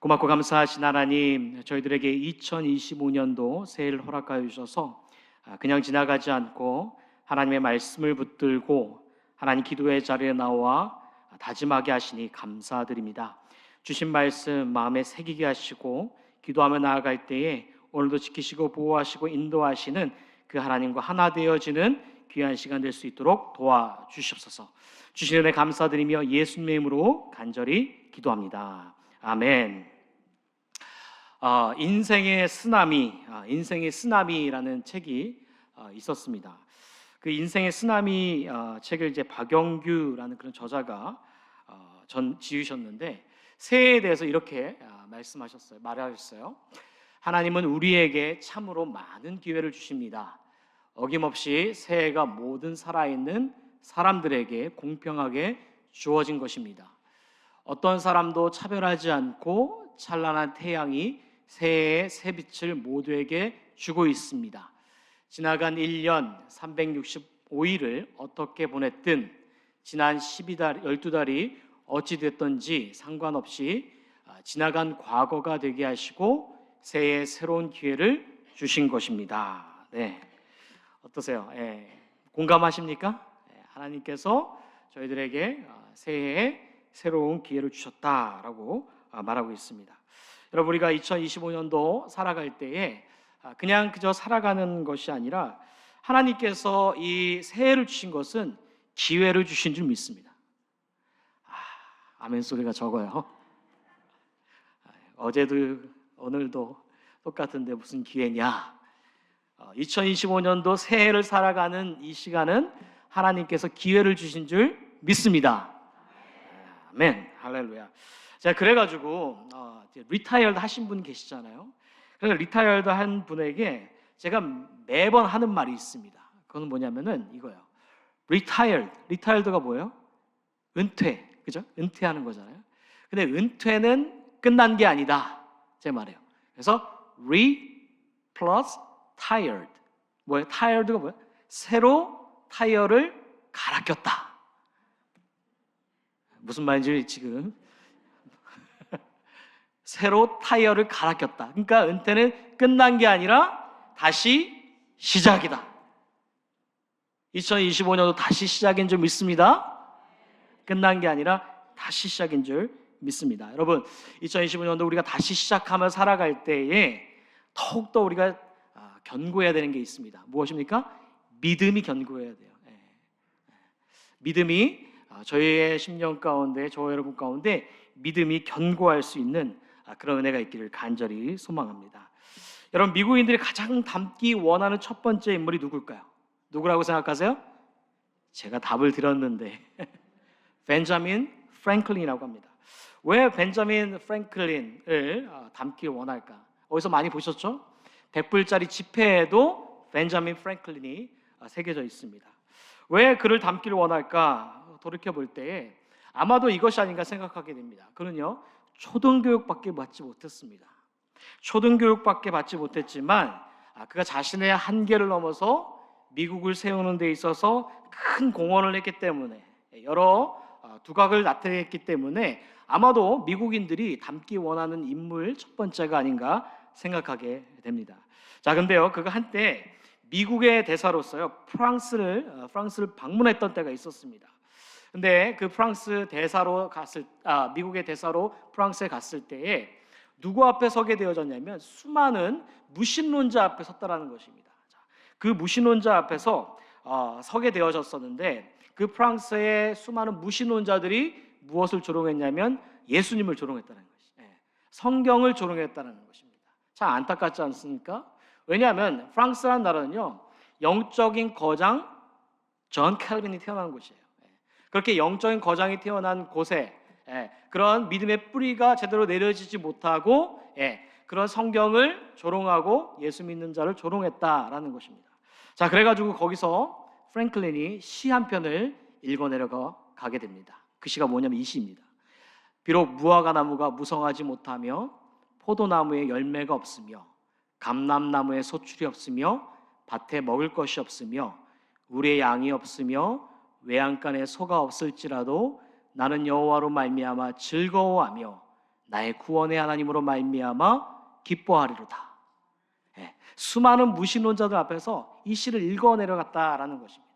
고맙고 감사하신 하나님, 저희들에게 2025년도 새해를 허락하여 주셔서 그냥 지나가지 않고 하나님의 말씀을 붙들고 하나님 기도의 자리에 나와 다짐하게 하시니 감사드립니다. 주신 말씀 마음에 새기게 하시고 기도하며 나아갈 때에 오늘도 지키시고 보호하시고 인도하시는 그 하나님과 하나 되어지는 귀한 시간 될 수 있도록 도와주시옵소서. 주신 은혜 감사드리며 예수님의 이름으로 간절히 기도합니다. 아멘. 인생의 쓰나미라는 책이 있었습니다. 그 인생의 쓰나미 책을 이제 박영규라는 그런 저자가 지으셨는데 새해에 대해서 이렇게 말하셨어요. 하나님은 우리에게 참으로 많은 기회를 주십니다. 어김없이 새해가 모든 살아있는 사람들에게 공평하게 주어진 것입니다. 어떤 사람도 차별하지 않고 찬란한 태양이 새해의 새빛을 모두에게 주고 있습니다. 지나간 1년 365일을 어떻게 보냈든 지난 12달이 어찌 됐든지 상관없이 지나간 과거가 되게 하시고 새해의 새로운 기회를 주신 것입니다. 네, 어떠세요? 공감하십니까? 하나님께서 저희들에게 새해에 새로운 기회를 주셨다라고 말하고 있습니다. 여러분, 우리가 2025년도 살아갈 때에 그냥 그저 살아가는 것이 아니라 하나님께서 이 새해를 주신 것은 기회를 주신 줄 믿습니다. 아멘 소리가 적어요. 어제도 오늘도 똑같은데 무슨 기회냐. 2025년도 새해를 살아가는 이 시간은 하나님께서 기회를 주신 줄 믿습니다. 아멘, 할렐루야. 자, 그래가지고 리타이어드 하신 분 계시잖아요. 그래서 리타이어드 한 분에게 제가 매번 하는 말이 있습니다. 그건 뭐냐면은 이거예요. 리타이어드가 뭐예요? 은퇴, 그죠? 은퇴하는 거잖아요. 근데 은퇴는 끝난 게 아니다, 제 말이에요. 그래서 plus tired. 뭐예요? tired가 뭐예요? 새로 타이어를 갈아 꼈다. 무슨 말인지 지금 새로 타이어를 갈아 꼈다. 그러니까 은퇴는 끝난 게 아니라 다시 시작이다. 2025년도 다시 시작인 줄 믿습니다. 끝난 게 아니라 다시 시작인 줄 믿습니다. 여러분, 2025년도 우리가 다시 시작하며 살아갈 때에 더욱더 우리가 견고해야 되는 게 있습니다. 무엇입니까? 믿음이 견고해야 돼요. 믿음이 저희의 심령 가운데, 저와 여러분 가운데 믿음이 견고할 수 있는 그런 은혜가 있기를 간절히 소망합니다. 여러분, 미국인들이 가장 닮기 원하는 첫 번째 인물이 누굴까요? 누구라고 생각하세요? 제가 답을 드렸는데 벤자민 프랭클린이라고 합니다. 왜 벤자민 프랭클린을 닮기 원할까? 어디서 많이 보셨죠? 100불짜리 지폐에도 벤자민 프랭클린이 새겨져 있습니다. 왜 그를 닮기를 원할까? 돌이켜볼 때에 아마도 이것이 아닌가 생각하게 됩니다. 그는요, 초등교육밖에 받지 못했습니다. 초등교육밖에 받지 못했지만 그가 자신의 한계를 넘어서 미국을 세우는 데 있어서 큰 공헌을 했기 때문에, 여러 두각을 나타냈기 때문에 아마도 미국인들이 닮기 원하는 인물 첫 번째가 아닌가 생각하게 됩니다. 자, 근데요, 그가 한때 미국의 대사로서요, 프랑스를 방문했던 때가 있었습니다. 근데 그 미국의 대사로 프랑스에 갔을 때에 누구 앞에 서게 되어졌냐면 수많은 무신론자 앞에 섰다라는 것입니다. 그 무신론자 앞에서 서게 되어졌었는데 그 프랑스의 수많은 무신론자들이 무엇을 조롱했냐면 예수님을 조롱했다는 것이죠. 성경을 조롱했다는 것입니다. 참 안타깝지 않습니까? 왜냐하면 프랑스라는 나라는요, 영적인 거장 존 캘빈이 태어난 곳이에요. 그렇게 영적인 거장이 태어난 곳에 그런 믿음의 뿌리가 제대로 내려지지 못하고 그런 성경을 조롱하고 예수 믿는 자를 조롱했다라는 것입니다. 자, 그래가지고 거기서 프랭클린이 시 한 편을 읽어내려가게 됩니다. 그 시가 뭐냐면 이 시입니다. 비록 무화과 나무가 무성하지 못하며 포도나무에 열매가 없으며 감람나무에 소출이 없으며 밭에 먹을 것이 없으며 우리의 양이 없으며 외양간에 소가 없을지라도 나는 여호와로 말미암아 즐거워하며 나의 구원의 하나님으로 말미암아 기뻐하리로다. 수많은 무신론자들 앞에서 이 시를 읽어 내려갔다라는 것입니다.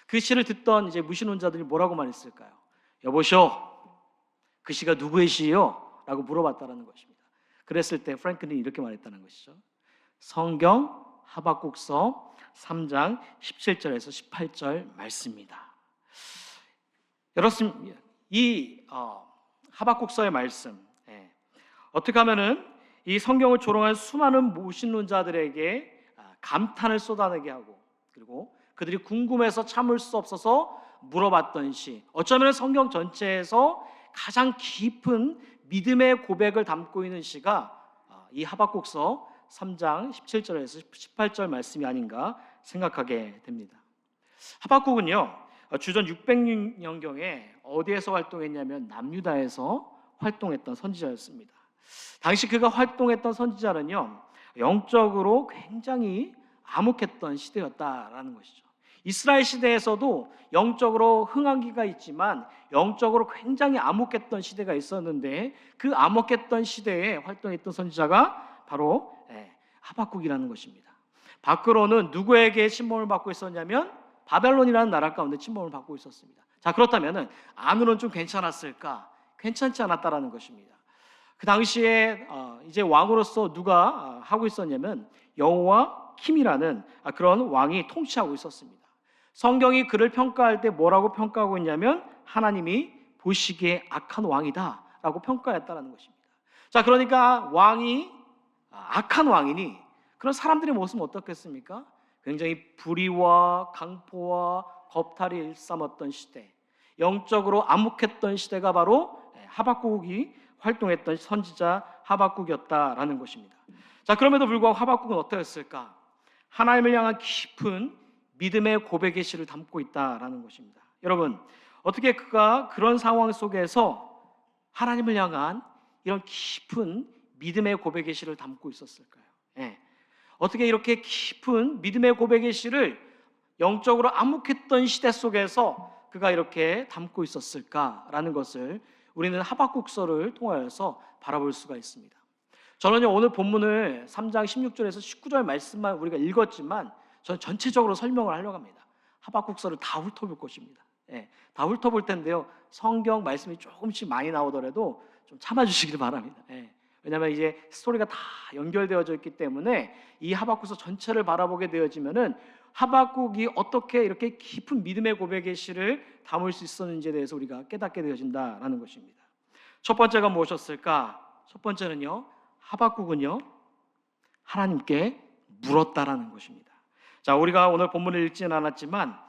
그 시를 듣던 이제 무신론자들이 뭐라고 말했을까요? 여보시오, 그 시가 누구의 시요? 라고 물어봤다라는 것입니다. 그랬을 때 프랭클린이 이렇게 말했다는 것이죠. 성경 하박국서 3장 17절에서 18절 말씀입니다. 여러분, 이 하박국서의 말씀, 어떻게 하면은 이 성경을 조롱한 수많은 무신론자들에게 감탄을 쏟아내게 하고, 그리고 그들이 궁금해서 참을 수 없어서 물어봤던 시, 어쩌면 성경 전체에서 가장 깊은 믿음의 고백을 담고 있는 시가 이 하박국서 3장 17절에서 18절 말씀이 아닌가 생각하게 됩니다. 하박국은요, 주전 600년경에 어디에서 활동했냐면 남유다에서 활동했던 선지자였습니다. 당시 그가 활동했던 선지자는요, 영적으로 굉장히 암흑했던 시대였다라는 것이죠. 이스라엘 시대에서도 영적으로 흥한기가 있지만 영적으로 굉장히 암흑했던 시대가 있었는데, 그 암흑했던 시대에 활동했던 선지자가 바로 하박국이라는 것입니다. 밖으로는 누구에게 침범을 받고 있었냐면 바벨론이라는 나라 가운데 침범을 받고 있었습니다. 자, 그렇다면 안으로는 좀 괜찮았을까? 괜찮지 않았다라는 것입니다. 그 당시에 이제 왕으로서 누가 하고 있었냐면 여호와킴이라는 그런 왕이 통치하고 있었습니다. 성경이 그를 평가할 때 뭐라고 평가하고 있냐면 하나님이 보시기에 악한 왕이다 라고 평가했다는 것입니다. 자, 그러니까 왕이 악한 왕이니 그런 사람들의 모습은 어떻겠습니까? 굉장히 불의와 강포와 겁탈이 일삼았던 시대, 영적으로 암흑했던 시대가 바로 하박국이 활동했던 선지자 하박국이었다라는 것입니다. 자, 그럼에도 불구하고 하박국은 어떠했을까? 하나님을 향한 깊은 믿음의 고백의 시를 담고 있다라는 것입니다. 여러분, 어떻게 그가 그런 상황 속에서 하나님을 향한 이런 깊은 믿음의 고백의 시를 담고 있었을까요? 어떻게 이렇게 깊은 믿음의 고백의 시를 영적으로 암흑했던 시대 속에서 그가 이렇게 담고 있었을까라는 것을 우리는 하박국서를 통하여서 바라볼 수가 있습니다. 저는요, 오늘 본문을 3장 16절에서 19절 말씀만 우리가 읽었지만 저는 전체적으로 설명을 하려고 합니다. 하박국서를 다 훑어볼 것입니다. 다 훑어볼 텐데요, 성경 말씀이 조금씩 많이 나오더라도 좀 참아주시길 바랍니다. 왜냐하면 이제 스토리가 다 연결되어져 있기 때문에 이 하박국서 전체를 바라보게 되어지면은 하박국이 어떻게 이렇게 깊은 믿음의 고백의 시를 담을 수 있었는지에 대해서 우리가 깨닫게 되어진다라는 것입니다. 첫 번째가 무엇이었을까? 첫 번째는요, 하박국은요, 하나님께 물었다라는 것입니다. 자, 우리가 오늘 본문을 읽지는 않았지만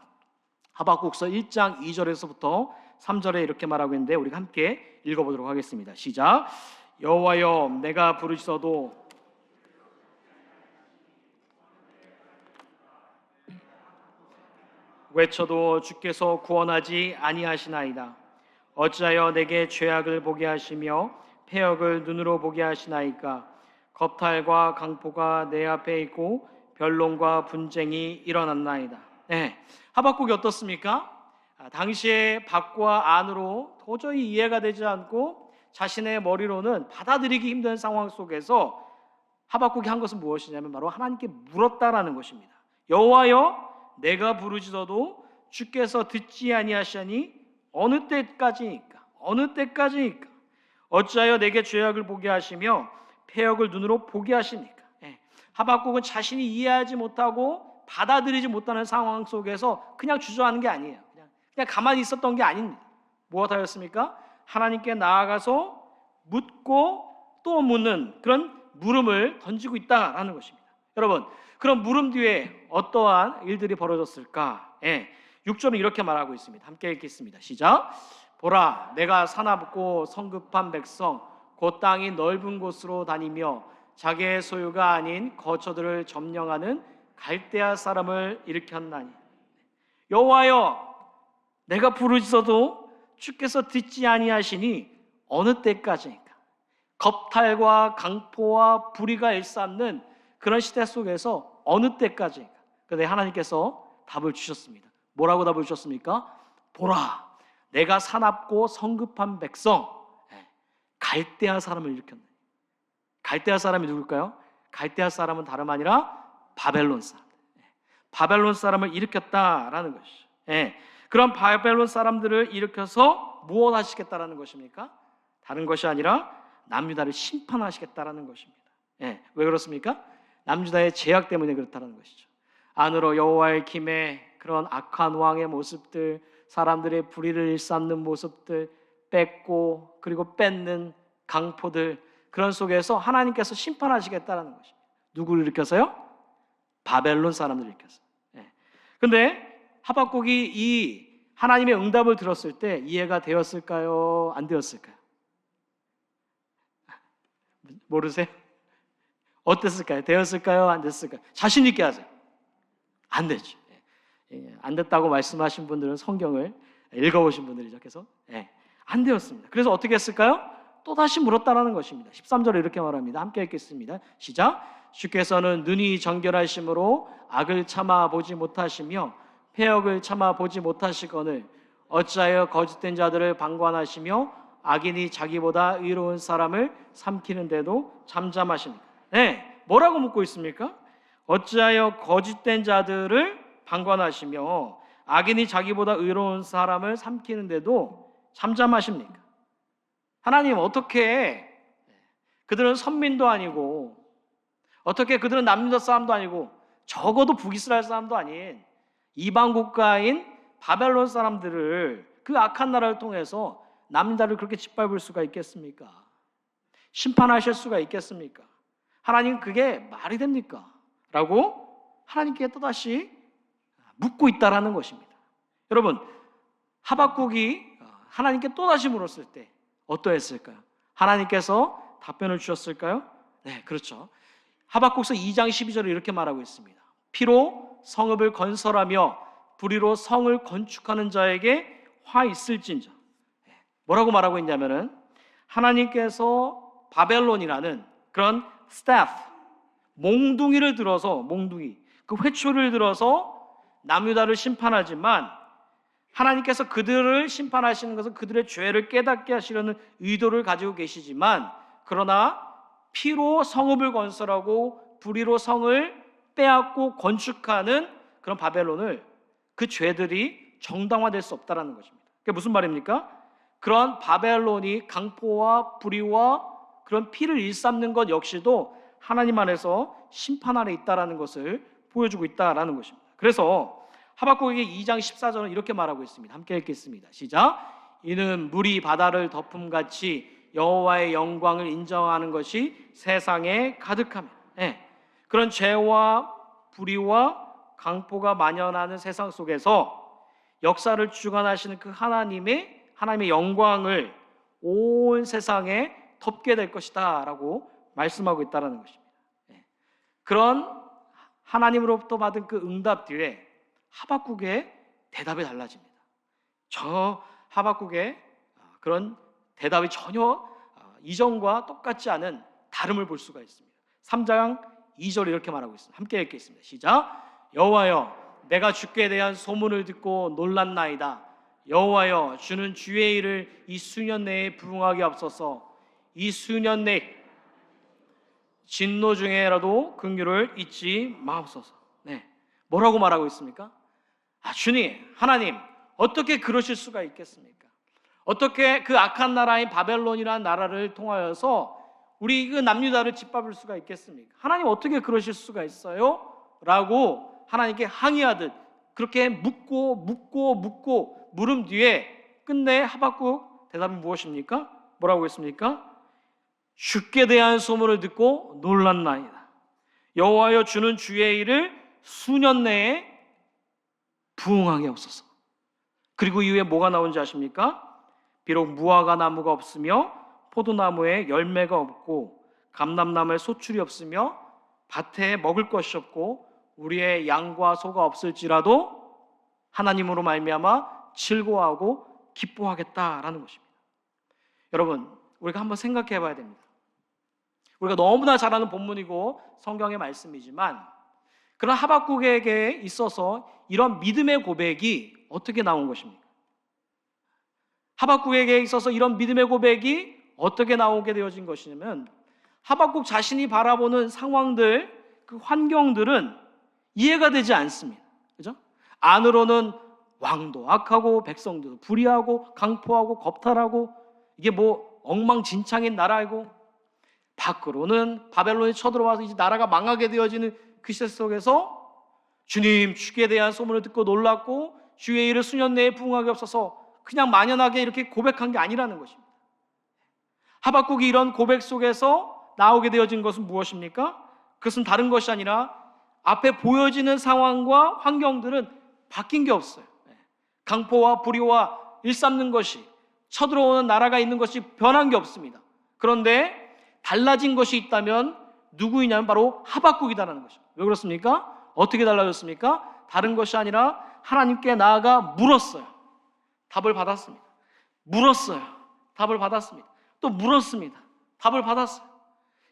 하박국서 1장 2절에서부터 3절에 이렇게 말하고 있는데 우리가 함께 읽어보도록 하겠습니다. 시작. 여호와여, 내가 부르짖어도 외쳐도 주께서 구원하지 아니하시나이다. 어찌하여 내게 죄악을 보게 하시며 패역을 눈으로 보게 하시나이까? 겁탈과 강포가 내 앞에 있고 변론과 분쟁이 일어났나이다. 하박국이 어떻습니까? 당시에 밖과 안으로 도저히 이해가 되지 않고 자신의 머리로는 받아들이기 힘든 상황 속에서 하박국이 한 것은 무엇이냐면 바로 하나님께 물었다라는 것입니다. 여호와여, 내가 부르짖어도 주께서 듣지 아니하시니 어느 때까지니까? 어느 때까지니까? 어찌하여 내게 죄악을 보게 하시며 패역을 눈으로 보게 하십니까? 하박국은 자신이 이해하지 못하고 받아들이지 못하는 상황 속에서 그냥 주저하는 게 아니에요. 그냥 가만히 있었던 게 아닙니다. 무엇하였습니까? 하나님께 나아가서 묻고 또 묻는 그런 물음을 던지고 있다라는 것입니다. 여러분, 그런 물음 뒤에 어떠한 일들이 벌어졌을까? 6절은 이렇게 말하고 있습니다. 함께 읽겠습니다. 시작. 보라, 내가 사납고 성급한 백성, 곧 땅이 넓은 곳으로 다니며 자기의 소유가 아닌 거처들을 점령하는 갈대아 사람을 일으켰나니. 여호와여, 내가 부르짖어도 주께서 듣지 아니하시니 어느 때까지니까? 겁탈과 강포와 불의가 일삼는 그런 시대 속에서 어느 때까지니까? 그런데 하나님께서 답을 주셨습니다. 뭐라고 답을 주셨습니까? 보라, 내가 사납고 성급한 백성, 갈대아 사람을 일으켰네. 갈대아 사람이 누굴까요? 갈대아 사람은 다름 아니라 바벨론 사람. 바벨론 사람을 일으켰다라는 것이죠. 예. 그런 바벨론 사람들을 일으켜서 무엇 하시겠다라는 것입니까? 다른 것이 아니라 남유다를 심판하시겠다라는 것입니다. 예. 왜 그렇습니까? 남유다의 죄악 때문에 그렇다는 것이죠. 안으로 여호와의 김에 그런 악한 왕의 모습들, 사람들의 불의를 일삼는 모습들, 뺏고 그리고 뺏는 강포들, 그런 속에서 하나님께서 심판하시겠다는 것입니다. 누구를 일으켜서요? 바벨론 사람들을 일으켜서. 그런데 하박국이 이 하나님의 응답을 들었을 때 이해가 되었을까요? 안 되었을까요? 모르세요? 어땠을까요? 되었을까요? 안 됐을까요? 자신 있게 하세요. 안 됐죠. 안 됐다고 말씀하신 분들은 성경을 읽어보신 분들이죠. 그래서 안 되었습니다. 그래서 어떻게 했을까요? 또다시 물었다라는 것입니다. 13절에 이렇게 말합니다. 함께 읽겠습니다. 시작. 주께서는 눈이 정결하심으로 악을 참아 보지 못하시며 패역을 참아 보지 못하시거늘 어찌하여 거짓된 자들을 방관하시며 악인이 자기보다 의로운 사람을 삼키는데도 잠잠하십니까? 뭐라고 묻고 있습니까? 어찌하여 거짓된 자들을 방관하시며 악인이 자기보다 의로운 사람을 삼키는데도 잠잠하십니까? 하나님, 어떻게 그들은 선민도 아니고 어떻게 그들은 남유다 사람도 아니고 적어도 북이스라엘 사람도 아닌 이방 국가인 바벨론 사람들을, 그 악한 나라를 통해서 남유다를 그렇게 짓밟을 수가 있겠습니까? 심판하실 수가 있겠습니까? 하나님, 그게 말이 됩니까? 라고 하나님께 또다시 묻고 있다라는 것입니다. 여러분, 하박국이 하나님께 또다시 물었을 때 어떠했을까요? 하나님께서 답변을 주셨을까요? 네, 그렇죠. 하박국서 2장 12절에 이렇게 말하고 있습니다. 피로 성읍을 건설하며 불의로 성을 건축하는 자에게 화 있을진저. 뭐라고 말하고 있냐면은 하나님께서 바벨론이라는 그런 스태프, 몽둥이를 들어서, 몽둥이, 그 회초리를 들어서 남유다를 심판하지만 하나님께서 그들을 심판하시는 것은 그들의 죄를 깨닫게 하시려는 의도를 가지고 계시지만, 그러나 피로 성읍을 건설하고 불의로 성을 빼앗고 건축하는 그런 바벨론을, 그 죄들이 정당화될 수 없다는 것입니다. 그게 무슨 말입니까? 그런 바벨론이 강포와 불의와 그런 피를 일삼는 것 역시도 하나님 안에서 심판 아래 있다는 것을 보여주고 있다는 것입니다. 그래서 하박국에게 2장 14절은 이렇게 말하고 있습니다. 함께 읽겠습니다. 시작. 이는 물이 바다를 덮음같이 여호와의 영광을 인정하는 것이 세상에 가득하며. 그런 죄와 불의와 강포가 만연하는 세상 속에서 역사를 주관하시는 그 하나님의 영광을 온 세상에 덮게 될 것이다 라고 말씀하고 있다는 것입니다. 그런 하나님으로부터 받은 그 응답 뒤에 하박국의 대답이 달라집니다. 저 하박국의 그런 대답이 전혀 이전과 똑같지 않은 다름을 볼 수가 있습니다. 3장 2절 이렇게 말하고 있습니다. 함께 읽겠습니다. 시작. 여호와여, 내가 주께 대한 소문을 듣고 놀랐나이다. 여호와여, 주는 주의 일을 이 수년 내에 부응하게 하옵소서. 이 수년 내 진노 중에라도 긍휼을 잊지 마옵소서. 뭐라고 말하고 있습니까? 주님, 하나님, 어떻게 그러실 수가 있겠습니까? 어떻게 그 악한 나라인 바벨론이라는 나라를 통하여서 우리 그 남유다를 짓밟을 수가 있겠습니까? 하나님, 어떻게 그러실 수가 있어요? 라고 하나님께 항의하듯 그렇게 묻고 물음 뒤에 끝내 하박국 대답이 무엇입니까? 뭐라고 했습니까? 주께 대한 소문을 듣고 놀랐나이다. 여호와여, 주는 주의 일을 수년 내에 부응하게 하옵소서. 그리고 이후에 뭐가 나온지 아십니까? 비록 무화과 나무가 없으며 포도나무에 열매가 없고 감람나무에 소출이 없으며 밭에 먹을 것이 없고 우리의 양과 소가 없을지라도 하나님으로 말미암아 즐거워하고 기뻐하겠다라는 것입니다. 여러분, 우리가 한번 생각해 봐야 됩니다. 우리가 너무나 잘 아는 본문이고 성경의 말씀이지만, 그런 하박국에게 있어서 이런 믿음의 고백이 어떻게 나온 것입니까? 하박국에게 있어서 이런 믿음의 고백이 어떻게 나오게 되어진 것이냐면 하박국 자신이 바라보는 상황들, 그 환경들은 이해가 되지 않습니다. 그죠? 안으로는 왕도 악하고 백성들도 불의하고 강포하고 겁탈하고 이게 뭐 엉망진창인 나라이고, 밖으로는 바벨론이 쳐들어와서 이제 나라가 망하게 되어지는 그 시대 속에서 주님 주께 대한 소문을 듣고 놀랐고 주의 일을 수년 내에 부응하게 없어서 그냥 만연하게 이렇게 고백한 게 아니라는 것입니다. 하박국이 이런 고백 속에서 나오게 되어진 것은 무엇입니까? 그것은 다른 것이 아니라 앞에 보여지는 상황과 환경들은 바뀐 게 없어요. 강포와 불의와 일삼는 것이, 쳐들어오는 나라가 있는 것이 변한 게 없습니다. 그런데 달라진 것이 있다면 누구이냐면 바로 하박국이다라는 것입니다. 왜 그렇습니까? 어떻게 달라졌습니까? 다른 것이 아니라 하나님께 나아가 물었어요. 답을 받았습니다. 물었어요. 답을 받았습니다. 또 물었습니다. 답을 받았어요.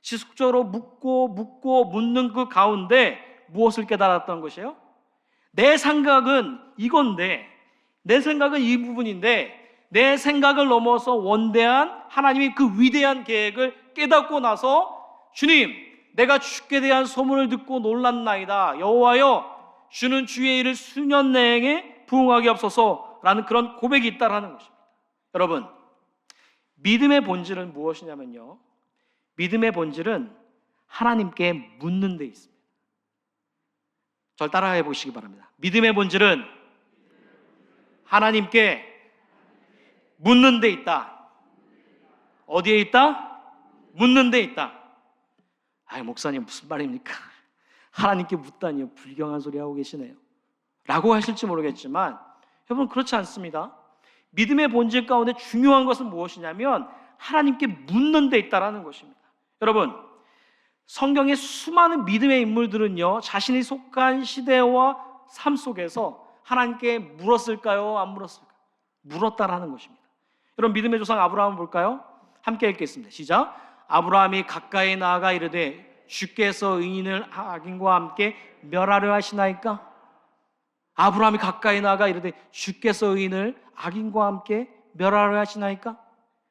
지속적으로 묻고 묻는 그 가운데 무엇을 깨달았던 것이에요? 내 생각은 이건데, 내 생각은 이 부분인데, 내 생각을 넘어서 원대한 하나님의 그 위대한 계획을 깨닫고 나서 주님, 내가 주께 대한 소문을 듣고 놀랐나이다. 여호와여, 주는 주의 일을 수년 내에 부응하게 없어서라는 그런 고백이 있다라는 것입니다. 여러분, 믿음의 본질은 무엇이냐면요, 믿음의 본질은 하나님께 묻는 데 있습니다. 절 따라해 보시기 바랍니다. 믿음의 본질은 하나님께 묻는 데 있다. 어디에 있다? 묻는 데 있다. 아이, 목사님 무슨 말입니까? 하나님께 묻다니요, 불경한 소리 하고 계시네요 라고 하실지 모르겠지만, 여러분 그렇지 않습니다. 믿음의 본질 가운데 중요한 것은 무엇이냐면 하나님께 묻는 데 있다라는 것입니다. 여러분, 성경의 수많은 믿음의 인물들은요, 자신이 속한 시대와 삶 속에서 하나님께 물었을까요? 안 물었을까요? 물었다라는 것입니다. 여러분, 믿음의 조상 아브라함을 볼까요? 함께 읽겠습니다. 시작. 아브라함이 가까이 나아가 이르되 주께서 의인을 악인과 함께 멸하려 하시나이까? 아브라함이 가까이 나아가 이르되 주께서 의인을 악인과 함께 멸하려 하시나이까?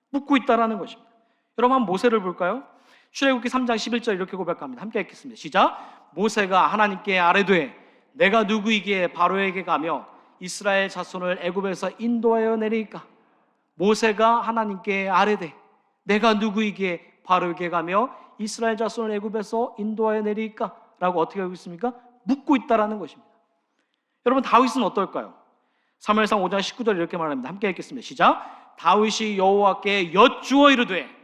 묻고 있다라는 것입니다. 여러분, 한번 모세를 볼까요? 출애굽기 3장 11절 이렇게 고백합니다. 함께 읽겠습니다. 시작. 모세가 하나님께 아뢰되 내가 누구이기에 바로에게 가며 이스라엘 자손을 애굽에서 인도하여 내리까? 모세가 하나님께 아뢰되 내가 누구이기에 바로에게 가며 이스라엘 자손을 애굽에서 인도하여 내리까? 라고 어떻게 하고 있습니까? 묻고 있다라는 것입니다. 여러분, 다윗은 어떨까요? 사무엘상 5장 19절 이렇게 말합니다. 함께 읽겠습니다. 시작. 다윗이 여호와께 여쭈어 이르되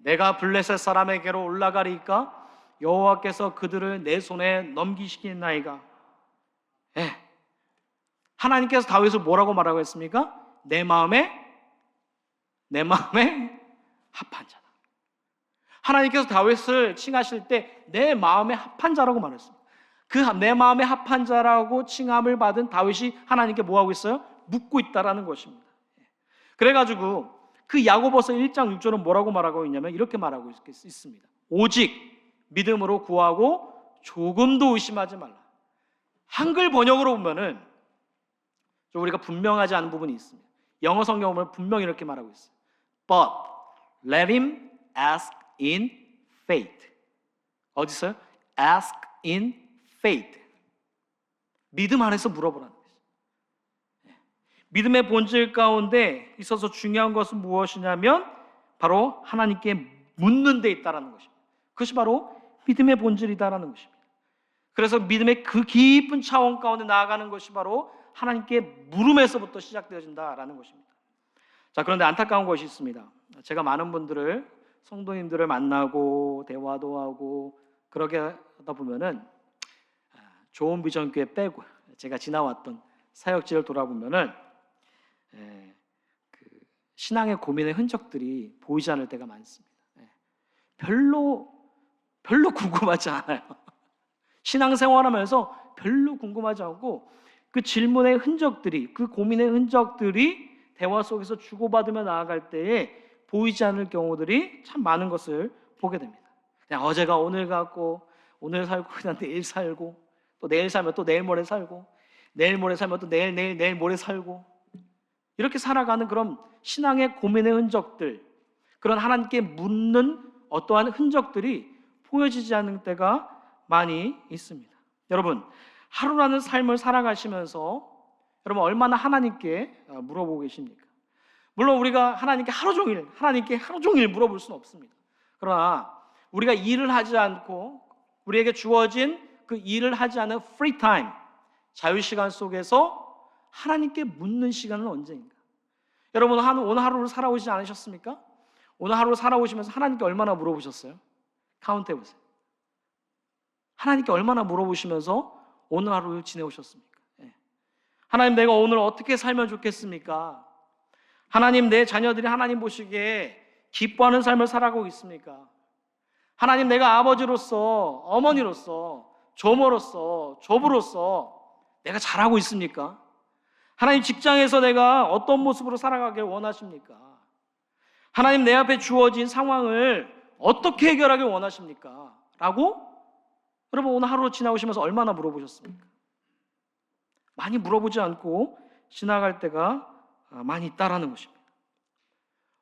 내가 블레셋 사람에게로 올라가리까? 여호와께서 그들을 내 손에 넘기시겠나이까? 하나님께서 다윗을 뭐라고 말하고 했습니까? 내 마음에 합한 자다. 하나님께서 다윗을 칭하실 때 내 마음에 합한 자라고 말했습니다. 그 내 마음에 합한 자라고 칭함을 받은 다윗이 하나님께 뭐하고 있어요? 묻고 있다라는 것입니다. 그래가지고 그 야고보서 1장 6절은 뭐라고 말하고 있냐면 이렇게 말하고 있습니다. 오직 믿음으로 구하고 조금도 의심하지 말라. 한글 번역으로 보면은 좀 우리가 분명하지 않은 부분이 있습니다. 영어 성경을 보면 분명히 이렇게 말하고 있어요. But let him ask in faith. 어디 있어요? Ask in faith. 믿음 안에서 물어보라는 거예요. 믿음의 본질 가운데 있어서 중요한 것은 무엇이냐면 바로 하나님께 묻는 데 있다라는 것입니다. 그것이 바로 믿음의 본질이다라는 것입니다. 그래서 믿음의 그 깊은 차원 가운데 나아가는 것이 바로 하나님께 물음에서부터 시작되어진다라는 것입니다. 자, 그런데 안타까운 것이 있습니다. 제가 많은 분들을, 성도님들을 만나고 대화도 하고 그러게 하다 보면은 좋은 비전 교회 빼고 제가 지나왔던 사역지를 돌아보면은 그 신앙의 고민의 흔적들이 보이지 않을 때가 많습니다. 별로 궁금하지 않아요. 신앙생활하면서 별로 궁금하지 않고 그 질문의 흔적들이, 그 고민의 흔적들이 대화 속에서 주고받으며 나아갈 때에 보이지 않을 경우들이 참 많은 것을 보게 됩니다. 그냥 어제가 오늘 같고, 오늘 살고 그냥 내일 살고, 또 내일 살면 또 내일 모레 살고, 내일 모레 살면 또 내일 모레 살고, 이렇게 살아가는 그런 신앙의 고민의 흔적들, 그런 하나님께 묻는 어떠한 흔적들이 보여지지 않는 때가 많이 있습니다. 여러분, 하루라는 삶을 살아가시면서 여러분 얼마나 하나님께 물어보고 계십니까? 물론 우리가 하나님께 하루 종일 물어볼 수는 없습니다. 그러나 우리가 일을 하지 않고 우리에게 주어진 그 일을 하지 않은 프리 타임, 자유시간 속에서 하나님께 묻는 시간은 언제인가? 여러분 오늘 하루를 살아오시지 않으셨습니까? 오늘 하루 살아오시면서 하나님께 얼마나 물어보셨어요? 카운트 해보세요. 하나님께 얼마나 물어보시면서 오늘 하루를 지내오셨습니까? 하나님, 내가 오늘 어떻게 살면 좋겠습니까? 하나님, 내 자녀들이 하나님 보시기에 기뻐하는 삶을 살아가고 있습니까? 하나님, 내가 아버지로서, 어머니로서, 조모로서, 조부로서 내가 잘하고 있습니까? 하나님, 직장에서 내가 어떤 모습으로 살아가길 원하십니까? 하나님, 내 앞에 주어진 상황을 어떻게 해결하길 원하십니까? 라고 여러분 오늘 하루 지나오시면서 얼마나 물어보셨습니까? 많이 물어보지 않고 지나갈 때가 많이 있다라는 것입니다.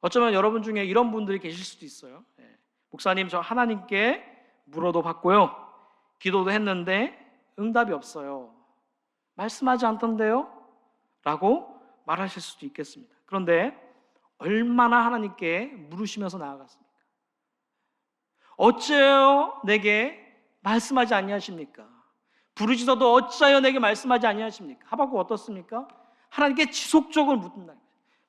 어쩌면 여러분 중에 이런 분들이 계실 수도 있어요. 목사님, 저 하나님께 물어도 받고요, 기도도 했는데 응답이 없어요. 말씀하지 않던데요? 라고 말하실 수도 있겠습니다. 그런데 얼마나 하나님께 물으시면서 나아갔습니까? 어째요 내게 말씀하지 아니하십니까? 부르짖어도 어찌하여 내게 말씀하지 아니하십니까? 하박국 어떻습니까? 하나님께 지속적으로 묻는다.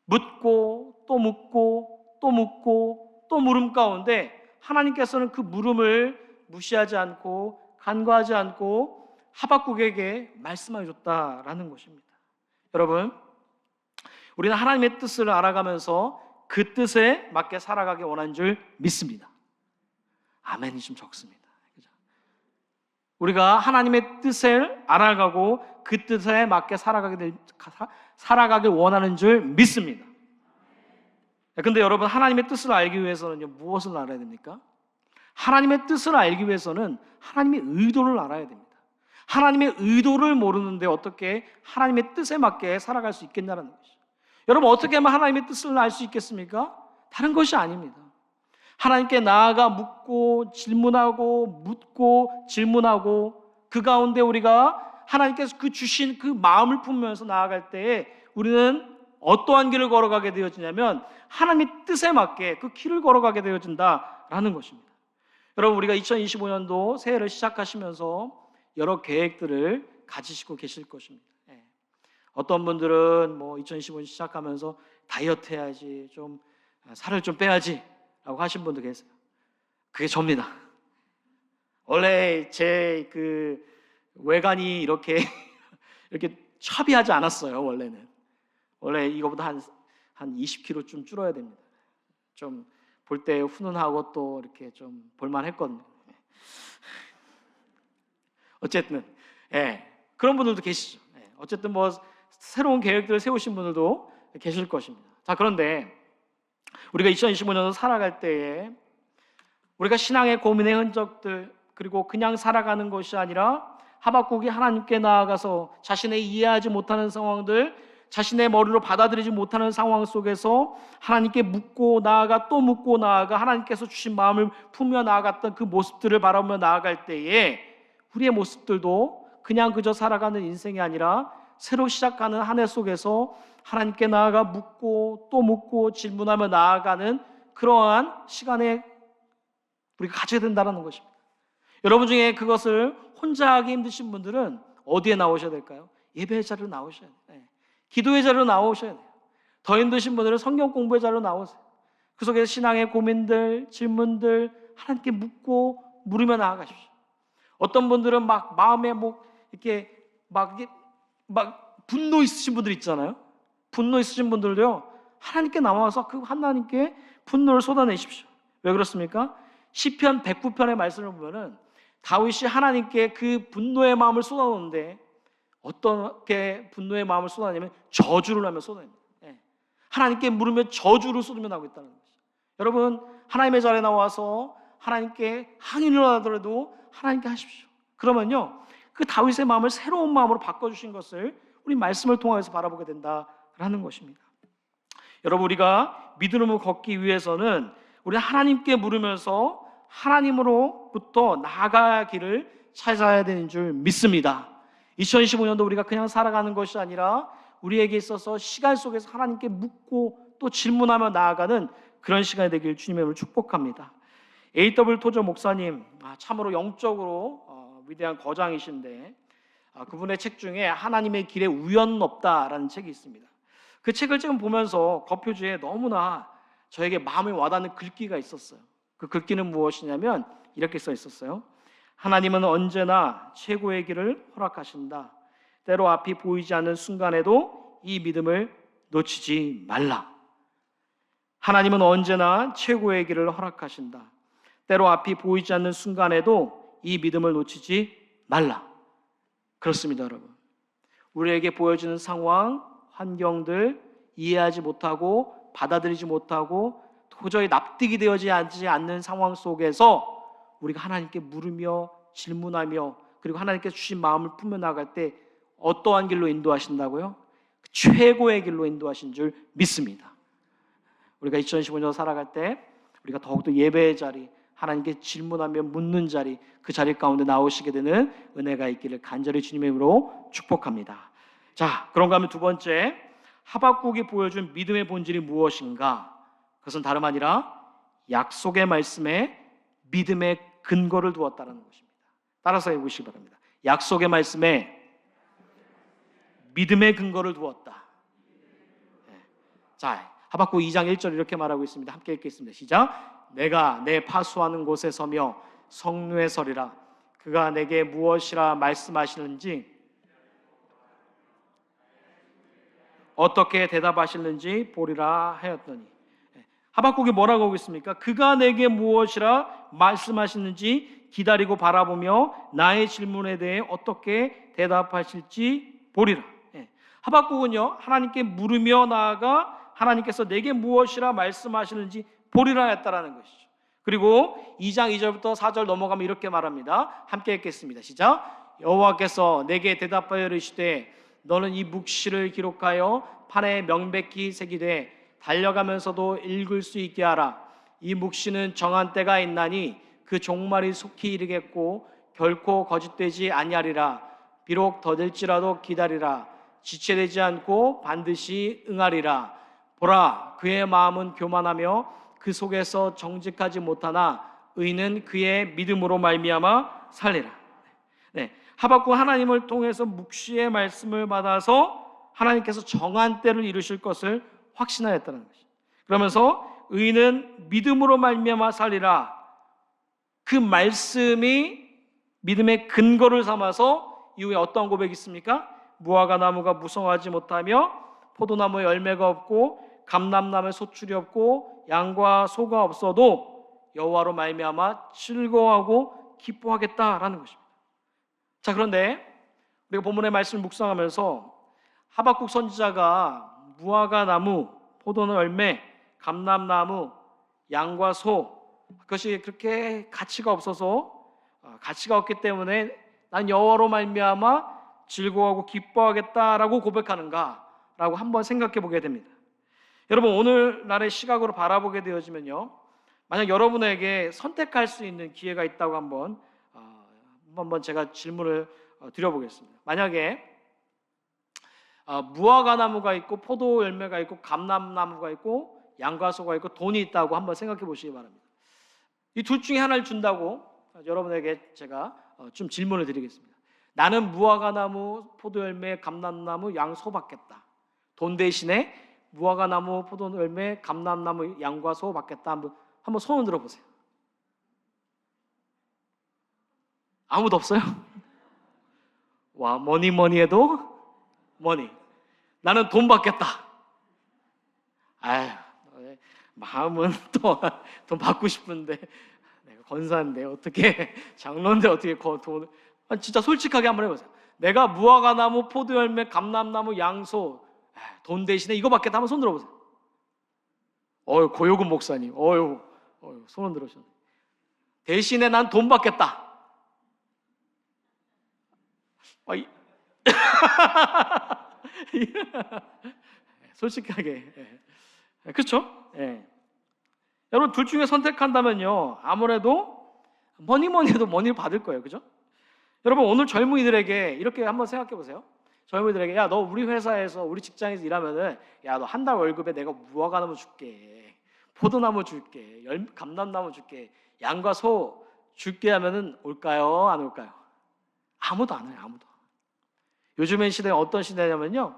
묻고 또 묻고 또 묻고 또 물음 가운데 하나님께서는 그 물음을 무시하지 않고 간과하지 않고 하박국에게 말씀해 줬다라는 것입니다. 여러분, 우리는 하나님의 뜻을 알아가면서 그 뜻에 맞게 살아가기 원하는 줄 믿습니다. 아멘이 좀 적습니다. 우리가 하나님의 뜻을 알아가고 그 뜻에 맞게 살아가길 원하는 줄 믿습니다. 그런데 여러분, 하나님의 뜻을 알기 위해서는요, 무엇을 알아야 됩니까? 하나님의 뜻을 알기 위해서는 하나님의 의도를 알아야 됩니다. 하나님의 의도를 모르는데 어떻게 하나님의 뜻에 맞게 살아갈 수 있겠냐는 것이죠. 여러분, 어떻게 하면 하나님의 뜻을 알 수 있겠습니까? 다른 것이 아닙니다. 하나님께 나아가 묻고 질문하고 묻고 질문하고 그 가운데 우리가 하나님께서 그 주신 그 마음을 품으면서 나아갈 때에 우리는 어떠한 길을 걸어가게 되어지냐면 하나님의 뜻에 맞게 그 길을 걸어가게 되어진다라는 것입니다. 여러분, 우리가 2025년도 새해를 시작하시면서 여러 계획들을 가지시고 계실 것입니다. 어떤 분들은 2025년 시작하면서 다이어트 해야지, 좀 살을 좀 빼야지 라고 하신 분도 계세요. 그게 접니다. 원래 제 그 외관이 이렇게 chubby하지 않았어요. 원래 이거보다 한 20kg 좀 줄어야 됩니다. 좀 볼 때 훈훈하고 또 이렇게 좀 볼만했거든요. 어쨌든 그런 분들도 계시죠. 어쨌든 새로운 계획들을 세우신 분들도 계실 것입니다. 자, 그런데 우리가 2025년을 살아갈 때에 우리가 신앙의 고민의 흔적들, 그리고 그냥 살아가는 것이 아니라 하박국이 하나님께 나아가서 자신의 이해하지 못하는 상황들, 자신의 머리로 받아들이지 못하는 상황 속에서 하나님께 묻고 나아가 또 묻고 나아가 하나님께서 주신 마음을 품며 나아갔던 그 모습들을 바라보며 나아갈 때에 우리의 모습들도 그냥 그저 살아가는 인생이 아니라 새로 시작하는 한 해 속에서 하나님께 나아가 묻고 또 묻고 질문하며 나아가는 그러한 시간에 우리가 가져야 된다는 것입니다. 여러분 중에 그것을 혼자 하기 힘드신 분들은 어디에 나오셔야 될까요? 예배의 자리로 나오셔야 돼요. 기도의 자리로 나오셔야 돼요. 더 힘드신 분들은 성경 공부의 자리로 나오세요. 그 속에서 신앙의 고민들, 질문들 하나님께 묻고 물으며 나아가십시오. 어떤 분들은 막 마음에 이렇게 분노 있으신 분들 있잖아요. 분노 있으신 분들도요, 하나님께 나와서 그 하나님께 분노를 쏟아내십시오. 왜 그렇습니까? 시편 109편의 말씀을 보면은 다윗이 하나님께 그 분노의 마음을 쏟아놓는데 어떻게 분노의 마음을 쏟아내냐면 저주를 하며 쏟아냅니다. 하나님께 물으며 저주를 쏟으며 나오고 있다는 것이죠. 여러분, 하나님의 자리에 나와서 하나님께 항의를 하더라도 하나님께 하십시오. 그러면요, 그 다윗의 마음을 새로운 마음으로 바꿔주신 것을 우리 말씀을 통해서 바라보게 된다라는 것입니다. 여러분, 우리가 믿음으로 걷기 위해서는 우리는 하나님께 물으면서 하나님으로부터 나아가야 길을 찾아야 되는 줄 믿습니다. 2015년도 우리가 그냥 살아가는 것이 아니라 우리에게 있어서 시간 속에서 하나님께 묻고 또 질문하며 나아가는 그런 시간이 되길 주님의 이름으로 축복합니다. A.W. 토저 목사님, 참으로 영적으로 위대한 거장이신데 그분의 책 중에 하나님의 길에 우연은 없다라는 책이 있습니다. 그 책을 지금 보면서 겉표지에 너무나 저에게 마음에 와닿는 글귀가 있었어요. 그 글귀는 무엇이냐면 이렇게 써 있었어요. 하나님은 언제나 최고의 길을 허락하신다. 때로 앞이 보이지 않는 순간에도 이 믿음을 놓치지 말라. 하나님은 언제나 최고의 길을 허락하신다. 때로 앞이 보이지 않는 순간에도 이 믿음을 놓치지 말라. 그렇습니다, 여러분. 우리에게 보여지는 상황, 환경들 이해하지 못하고 받아들이지 못하고 도저히 납득이 되어지지 않는 상황 속에서 우리가 하나님께 물으며 질문하며 그리고 하나님께서 주신 마음을 품며 나갈 때 어떠한 길로 인도하신다고요? 최고의 길로 인도하신 줄 믿습니다. 우리가 2015년 살아갈 때 우리가 더욱더 예배의 자리, 하나님께 질문하며 묻는 자리, 그 자리 가운데 나오시게 되는 은혜가 있기를 간절히 주님의 이름으로 축복합니다. 자, 그런가 하면 두 번째, 하박국이 보여준 믿음의 본질이 무엇인가? 그것은 다름 아니라 약속의 말씀에 믿음의 근거를 두었다는 것입니다. 따라서 해보시기 바랍니다. 약속의 말씀에 믿음의 근거를 두었다. 자, 하박국 2장 1절 이렇게 말하고 있습니다. 함께 읽겠습니다. 시작. 내가 내 파수하는 곳에 서며 성루에 서리라. 그가 내게 무엇이라 말씀하시는지 어떻게 대답하시는지 보리라 하였더니, 하박국이 뭐라고 하고 있습니까? 그가 내게 무엇이라 말씀하시는지 기다리고 바라보며 나의 질문에 대해 어떻게 대답하실지 보리라. 하박국은요, 하나님께 물으며 나아가 하나님께서 내게 무엇이라 말씀하시는지 보리라 했다라는 것이죠. 그리고 2장 2절부터 4절 넘어가면 이렇게 말합니다. 함께 읽겠습니다. 시작. 여호와께서 내게 대답하여 이르시되 너는 이 묵시를 기록하여 판에 명백히 새기되 달려가면서도 읽을 수 있게 하라. 이 묵시는 정한 때가 있나니 그 종말이 속히 이르겠고 결코 거짓되지 아니하리라. 비록 더딜지라도 기다리라. 지체되지 않고 반드시 응하리라. 보라, 그의 마음은 교만하며 그 속에서 정직하지 못하나 의는 그의 믿음으로 말미암아 살리라. 네, 하박국 하나님을 통해서 묵시의 말씀을 받아서 하나님께서 정한 때를 이루실 것을 확신하였다는 것이. 그러면서 의는 믿음으로 말미암아 살리라. 그 말씀이 믿음의 근거를 삼아서 이후에 어떤 고백이 있습니까? 무화과 나무가 무성하지 못하며 포도나무에 열매가 없고 감람나무에 소출이 없고 양과 소가 없어도 여호와로 말미암아 즐거워하고 기뻐하겠다라는 것입니다. 자, 그런데 우리가 본문의 말씀을 묵상하면서 하박국 선지자가 무화과 나무, 포도나무 열매, 감람나무, 양과 소, 그것이 그렇게 가치가 없어서 가치가 없기 때문에 난 여호와로 말미암아 즐거워하고 기뻐하겠다라고 고백하는가라고 한번 생각해 보게 됩니다. 여러분, 오늘날의 시각으로 바라보게 되어지면요, 만약 여러분에게 선택할 수 있는 기회가 있다고 한번 제가 질문을 드려보겠습니다. 만약에 무화과 나무가 있고 포도 열매가 있고 감람나무가 있고 양과 소가 있고 돈이 있다고 한번 생각해 보시기 바랍니다. 이 둘 중에 하나를 준다고 여러분에게 제가 좀 질문을 드리겠습니다. 나는 무화과 나무, 포도 열매, 감람나무, 양, 소 받겠다. 돈 대신에 무화과 나무, 포도 열매, 감람나무, 양과 소 받겠다. 한번 손을 들어보세요. 아무도 없어요? 와, 뭐니 해도 뭐니. 나는 돈 받겠다. 아유, 마음은 또 돈 받고 싶은데 내가 권사인데 어떻게 장로인데 어떻게 돈. 진짜 솔직하게 한번 해보세요. 내가 무화과 나무, 포도 열매, 감람나무, 양소 돈 대신에 이거 받겠다. 한번 손 들어보세요. 고요금 목사님, 손을 들으셨네. 대신에 난 돈 받겠다. 솔직하게. 그렇죠? 예. 여러분 둘 중에 선택한다면요, 아무래도 뭐니 해도 뭐니를 받을 거예요. 그죠? 여러분 오늘 젊은이들에게 이렇게 한번 생각해 보세요. 젊은이들에게 야, 너 우리 회사에서 우리 직장에서 일하면은 야, 너 한 달 월급에 내가 무화과나무 줄게, 포도나무 줄게, 감람나무 줄게, 양과 소 줄게 하면은 올까요? 안 올까요? 아무도 안 해요. 아무도. 요즘의 시대는 어떤 시대냐면요,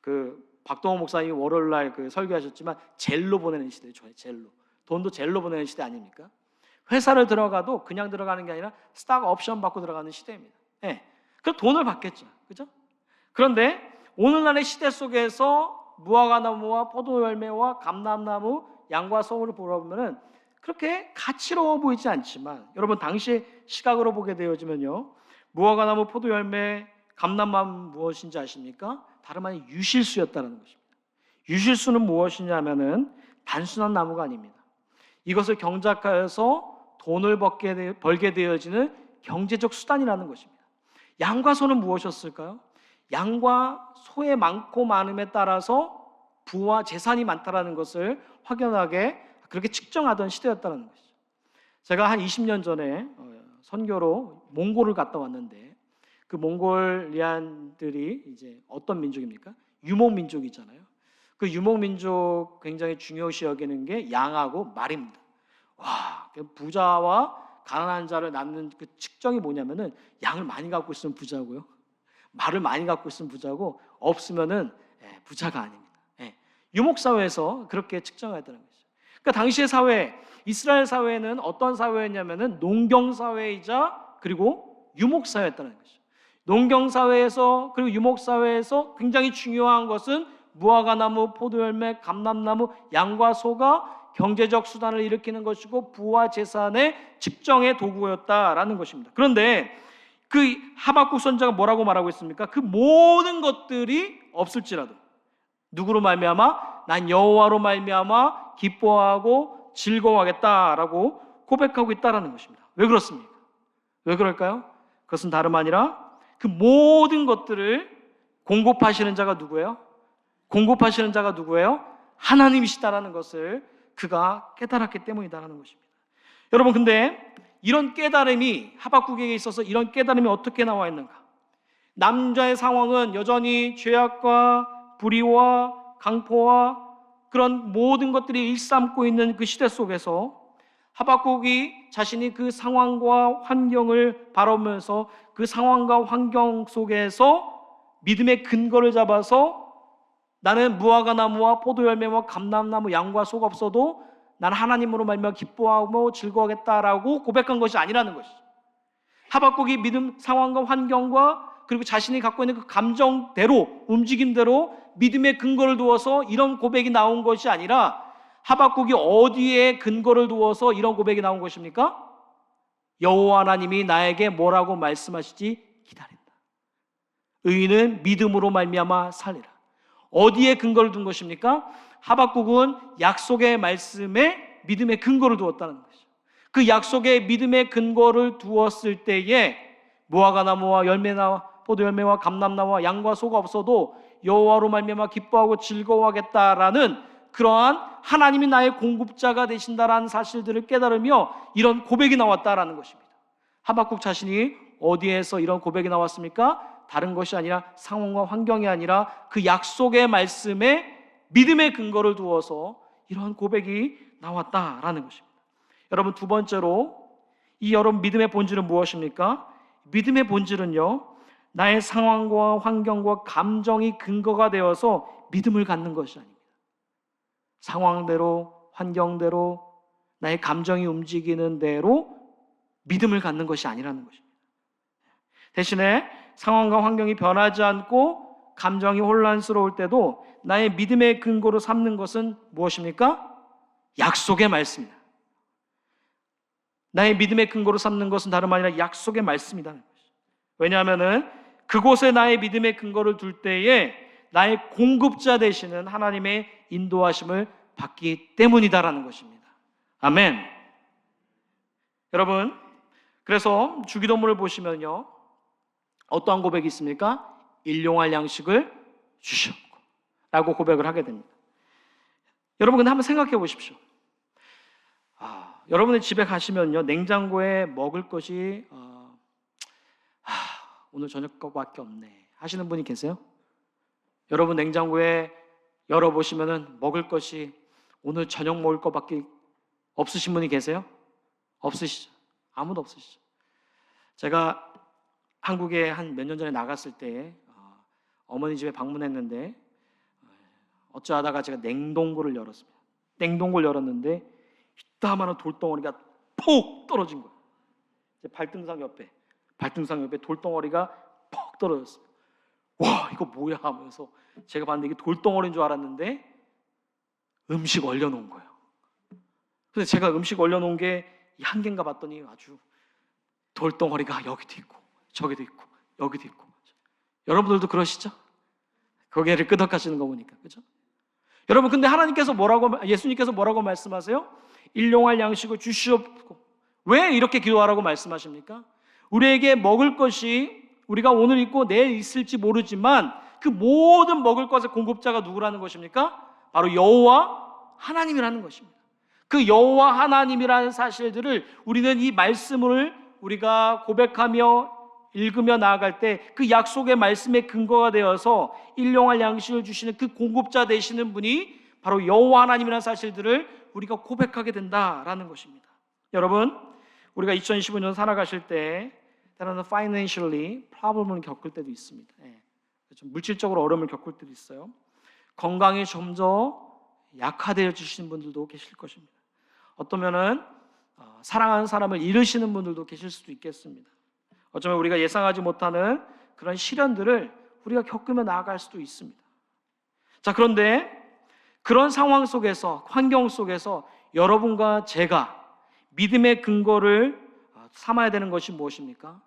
그 박동원 목사님이 월요일 날 그 설교하셨지만 젤로 보내는 시대예요. 젤로. 돈도 젤로 보내는 시대 아닙니까? 회사를 들어가도 그냥 들어가는 게 아니라 스탁 옵션 받고 들어가는 시대입니다. 예. 그럼 돈을 받겠죠. 그죠? 그런데 오늘날의 시대 속에서 무화과나무와 포도열매와 감람나무, 양과 소를 보러보면은 그렇게 가치로워 보이지 않지만, 여러분 당시 시각으로 보게 되어지면요, 무화과나무, 포도열매, 감람나무 무엇인지 아십니까? 다름 아닌 유실수였다는 것입니다. 유실수는 무엇이냐면은 단순한 나무가 아닙니다. 이것을 경작하여서 돈을 벌게 되어지는 경제적 수단이라는 것입니다. 양과 소는 무엇이었을까요? 양과 소의 많고 많음에 따라서 부와 재산이 많다라는 것을 확연하게 그렇게 측정하던 시대였다는 것이죠. 제가 한 20년 전에 선교로 몽골을 갔다 왔는데, 그 몽골리안들이 이제 어떤 민족입니까? 유목민족이잖아요. 그 유목민족 굉장히 중요시 여기는 게 양하고 말입니다. 와, 부자와 가난한 자를 낳는 그 측정이 뭐냐면은 양을 많이 갖고 있으면 부자고요, 말을 많이 갖고 있으면 부자고, 없으면은 부자가 아닙니다. 유목사회에서 그렇게 측정하였다는 것이죠. 그러니까 당시의 사회, 이스라엘 사회는 어떤 사회였냐면은 농경사회이자 그리고 유목사회였다는 것이죠. 농경사회에서 그리고 유목사회에서 굉장히 중요한 것은 무화과나무, 포도열매, 감람나무, 양과 소가 경제적 수단을 일으키는 것이고 부와 재산의 측정의 도구였다라는 것입니다. 그런데 그 하박국 선지자가 뭐라고 말하고 있습니까? 그 모든 것들이 없을지라도 누구로 말미암아? 난 여호와로 말미암아 기뻐하고 즐거워하겠다라고 고백하고 있다라는 것입니다. 왜 그렇습니까? 왜 그럴까요? 그것은 다름 아니라 그 모든 것들을 공급하시는 자가 누구예요? 공급하시는 자가 누구예요? 하나님이시다라는 것을 그가 깨달았기 때문이다라는 것입니다. 여러분, 근데 이런 깨달음이, 하박국에게 있어서 이런 깨달음이 어떻게 나와 있는가? 남자의 상황은 여전히 죄악과 불의와 강포와 그런 모든 것들이 일삼고 있는 그 시대 속에서 하박국이 자신이 그 상황과 환경을 바라보면서 그 상황과 환경 속에서 믿음의 근거를 잡아서 나는 무화과나무와 포도열매와 감람나무, 양과 소가 없어도 나는 하나님으로 말미암아 기뻐하고 즐거워하겠다라고 고백한 것이 아니라는 것이죠. 하박국이 믿음 상황과 환경과 그리고 자신이 갖고 있는 그 감정대로, 움직임대로 믿음의 근거를 두어서 이런 고백이 나온 것이 아니라, 하박국이 어디에 근거를 두어서 이런 고백이 나온 것입니까? 여호와 하나님이 나에게 뭐라고 말씀하시지 기다린다. 의인은 믿음으로 말미암아 살리라. 어디에 근거를 둔 것입니까? 하박국은 약속의 말씀에 믿음의 근거를 두었다는 것이죠. 그 약속의 믿음의 근거를 두었을 때에 무화과나무와 열매나 포도열매와 감람나무와 양과 소가 없어도 여호와로 말미암아 기뻐하고 즐거워하겠다라는 그러한 하나님이 나의 공급자가 되신다라는 사실들을 깨달으며 이런 고백이 나왔다라는 것입니다. 하박국 자신이 어디에서 이런 고백이 나왔습니까? 다른 것이 아니라, 상황과 환경이 아니라 그 약속의 말씀에 믿음의 근거를 두어서 이러한 고백이 나왔다라는 것입니다. 여러분, 두 번째로 이 여러분 믿음의 본질은 무엇입니까? 믿음의 본질은요, 나의 상황과 환경과 감정이 근거가 되어서 믿음을 갖는 것이 아닙니다. 상황대로, 환경대로, 나의 감정이 움직이는 대로 믿음을 갖는 것이 아니라는 것입니다. 대신에 상황과 환경이 변하지 않고 감정이 혼란스러울 때도 나의 믿음의 근거로 삼는 것은 무엇입니까? 약속의 말씀이다. 나의 믿음의 근거로 삼는 것은 다름 아니라 약속의 말씀이다. 왜냐하면 그곳에 나의 믿음의 근거를 둘 때에 나의 공급자 되시는 하나님의 인도하심을 받기 때문이다라는 것입니다. 아멘. 여러분, 그래서 주기도문을 보시면요, 어떠한 고백이 있습니까? 일용할 양식을 주셨고 라고 고백을 하게 됩니다. 여러분 근데 한번 생각해 보십시오. 여러분의 집에 가시면요, 냉장고에 먹을 것이 오늘 저녁 거밖에 없네 하시는 분이 계세요? 여러분 냉장고에 열어보시면은 먹을 것이 오늘 저녁 먹을 것밖에 없으신 분이 계세요? 없으시죠? 아무도 없으시죠? 제가 한국에 한 몇 년 전에 나갔을 때 어머니 집에 방문했는데 어쩌다가 제가 냉동고를 열었습니다. 냉동고를 열었는데 이따만한 돌덩어리가 폭 떨어진 거예요. 제 발등상 옆에 돌덩어리가 퍽 떨어졌어요. 와, 이거 뭐야 하면서 제가 봤는데 이게 돌덩어리인 줄 알았는데 음식 얼려놓은 거예요. 그래서 제가 음식 얼려놓은 게 한 개인가 봤더니 아주 돌덩어리가 여기도 있고 저기도 있고 여기도 있고. 여러분들도 그러시죠? 고개를 끄덕하시는 거 보니까, 그죠? 여러분 근데 예수님께서 뭐라고 말씀하세요? 일용할 양식을 주시옵고. 왜 이렇게 기도하라고 말씀하십니까? 우리에게 먹을 것이 우리가 오늘 있고 내일 있을지 모르지만 그 모든 먹을 것의 공급자가 누구라는 것입니까? 바로 여호와 하나님이라는 것입니다. 그 여호와 하나님이라는 사실들을 우리는 이 말씀을 우리가 고백하며 읽으며 나아갈 때 그 약속의 말씀의 근거가 되어서 일용할 양식을 주시는 그 공급자 되시는 분이 바로 여호와 하나님이라는 사실들을 우리가 고백하게 된다라는 것입니다. 여러분, 우리가 2015년 살아가실 때 때로는 financially problem을 겪을 때도 있습니다. 좀 물질적으로 어려움을 겪을 때도 있어요. 건강이 좀 더 약화되어지시는 분들도 계실 것입니다. 어쩌면은 사랑하는 사람을 잃으시는 분들도 계실 수도 있겠습니다. 어쩌면 우리가 예상하지 못하는 그런 시련들을 우리가 겪으며 나아갈 수도 있습니다. 자, 그런데 그런 상황 속에서, 환경 속에서 여러분과 제가 믿음의 근거를 삼아야 되는 것이 무엇입니까?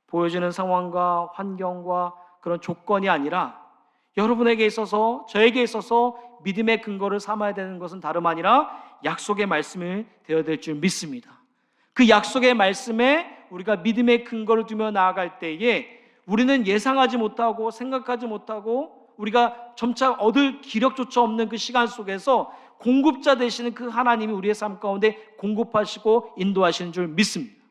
보여지는 상황과 환경과 그런 조건이 아니라 여러분에게 있어서, 저에게 있어서 믿음의 근거를 삼아야 되는 것은 다름 아니라 약속의 말씀이 되어야 될 줄 믿습니다. 그 약속의 말씀에 우리가 믿음의 근거를 두며 나아갈 때에 우리는 예상하지 못하고 생각하지 못하고 우리가 점차 얻을 기력조차 없는 그 시간 속에서 공급자 되시는 그 하나님이 우리의 삶 가운데 공급하시고 인도하시는 줄 믿습니다.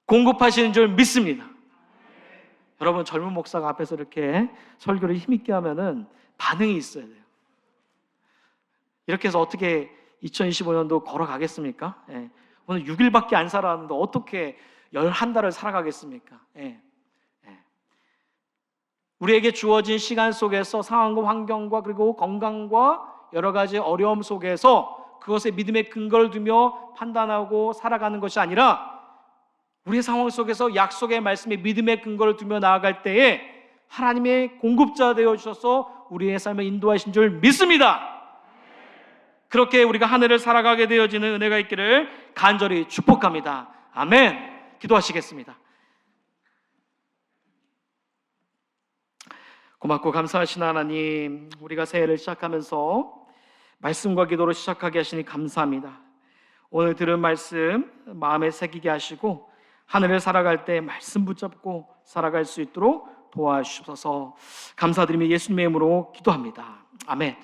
공급하시는 줄 믿습니다. 여러분, 젊은 목사가 앞에서 이렇게 설교를 힘있게 하면은 반응이 있어야 돼요. 이렇게 해서 어떻게 2025년도 걸어가겠습니까? 오늘 6일밖에 안 살았는데 어떻게 11달을 살아가겠습니까? 우리에게 주어진 시간 속에서 상황과 환경과 그리고 건강과 여러 가지 어려움 속에서 그것에 믿음의 근거를 두며 판단하고 살아가는 것이 아니라 우리의 상황 속에서 약속의 말씀에 믿음의 근거를 두며 나아갈 때에 하나님의 공급자 되어주셔서 우리의 삶을 인도하신 줄 믿습니다. 그렇게 우리가 한 해를 살아가게 되어지는 은혜가 있기를 간절히 축복합니다. 아멘. 기도하시겠습니다. 고맙고 감사하신 하나님, 우리가 새해를 시작하면서 말씀과 기도로 시작하게 하시니 감사합니다. 오늘 들은 말씀 마음에 새기게 하시고 한 해를 살아갈 때 말씀 붙잡고 살아갈 수 있도록 도와주셔서 감사드리며 예수님의 이름으로 기도합니다. 아멘.